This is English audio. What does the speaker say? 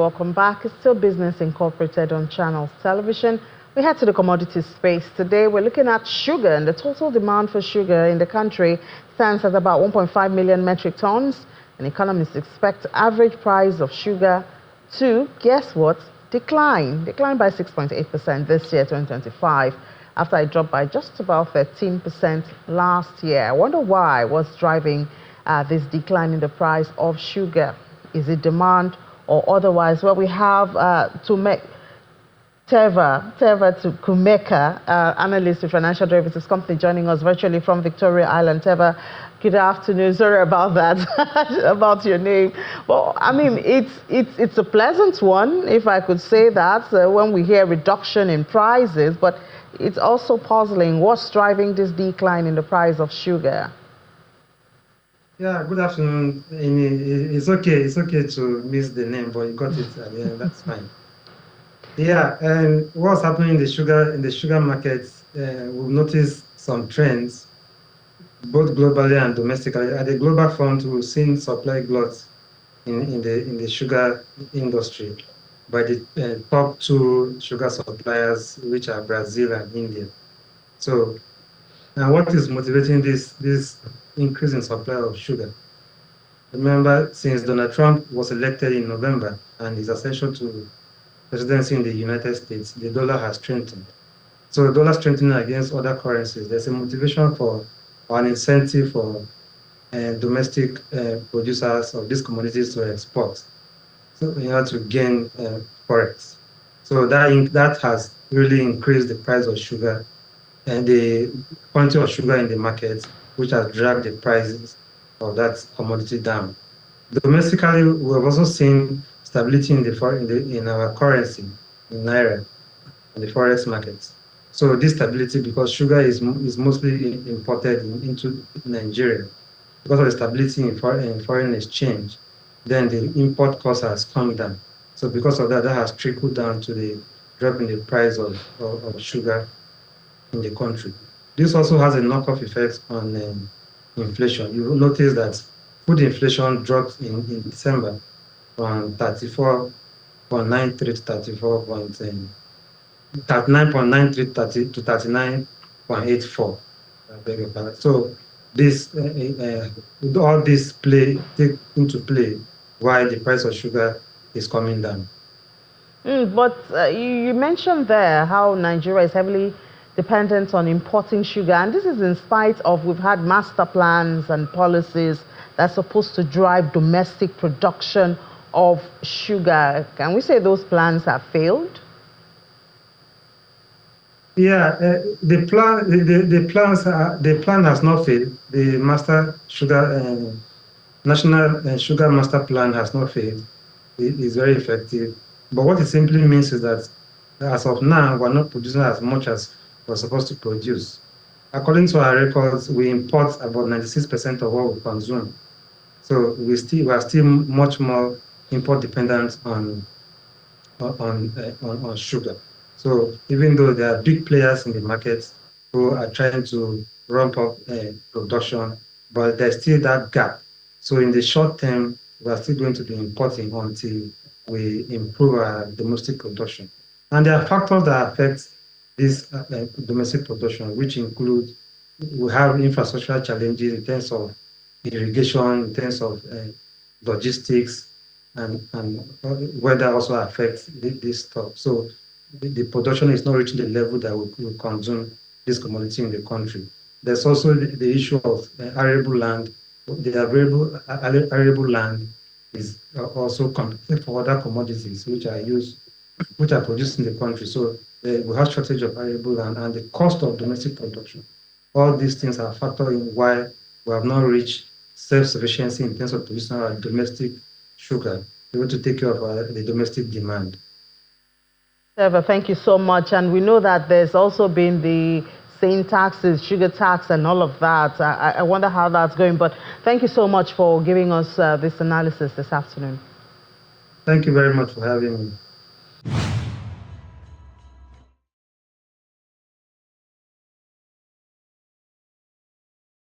welcome back. It's still Business Incorporated on Channels Television. We head to the commodities space. Today we're looking at sugar, and the total demand for sugar in the country stands at about 1.5 million metric tons. And economists expect average price of sugar to, guess what, decline by 6.8% this year, 2025, after it dropped by just about 13% last year. I wonder why, what's driving this decline in the price of sugar? Is it demand or otherwise? Well, we have to make Teva Kumeka, analyst with Financial Derivatives Company, joining us virtually from Victoria Island. Teva, good afternoon. Sorry about that, about your name. Well, I mean, it's a pleasant one, if I could say that, when we hear reduction in prices, but it's also puzzling. What's driving this decline in the price of sugar? Yeah, good afternoon, Amy. It's okay to miss the name, but you got it at the end. That's fine. Yeah, and what's happening in the sugar markets? We've noticed some trends, both globally and domestically. At the global front, we've seen supply glut in the sugar industry by the top two sugar suppliers, which are Brazil and India. So, now what is motivating this increase in supply of sugar? Remember, since Donald Trump was elected in November and his ascension to presidency in the United States, the dollar has strengthened. So the dollar strengthening against other currencies, there's a motivation for or an incentive for domestic producers of these commodities to export, so in order to gain forex. So that has really increased the price of sugar and the quantity of sugar in the market, which has dragged the prices of that commodity down. Domestically, we've also seen stability in our currency, in naira, and the forex markets. So this stability, because sugar is mostly imported into Nigeria, because of the stability in foreign exchange, then the import cost has come down. So because of that, that has trickled down to the drop in the price of sugar in the country. This also has a knock-off effect on inflation. You will notice that food inflation dropped in December from 34.93 to 39.93 to 39.84. I beg your pardon. So this all this take into play why the price of sugar is coming down. But you mentioned there how Nigeria is heavily dependent on importing sugar, and this is in spite of we've had master plans and policies that's supposed to drive domestic production of sugar. Can we say those plans have failed? Yeah, the plan has not failed. The national sugar master plan has not failed. It is very effective. But what it simply means is that as of now, we're not producing as much as we're supposed to produce. According to our records, we import about 96% of what we consume. So we are still much more import dependent on sugar. So even though there are big players in the market who are trying to ramp up production, but there's still that gap. So in the short term, we are still going to be importing until we improve our domestic production. And there are factors that affect this domestic production, which include we have infrastructure challenges in terms of irrigation, in terms of logistics, and weather also affects this stuff. So the production is not reaching the level that we consume this commodity in the country. There's also the issue of arable land. The arable land is also competing for other commodities which are produced in the country. So we have shortage of arable land and the cost of domestic production. All these things are factored in why we have not reached self-sufficiency in terms of producing our domestic sugar, able to take care of the domestic demand. Trevor, thank you so much. And we know that there's also been the same taxes, sugar tax, and all of that. I wonder how that's going. But thank you so much for giving us this analysis this afternoon. Thank you very much for having me.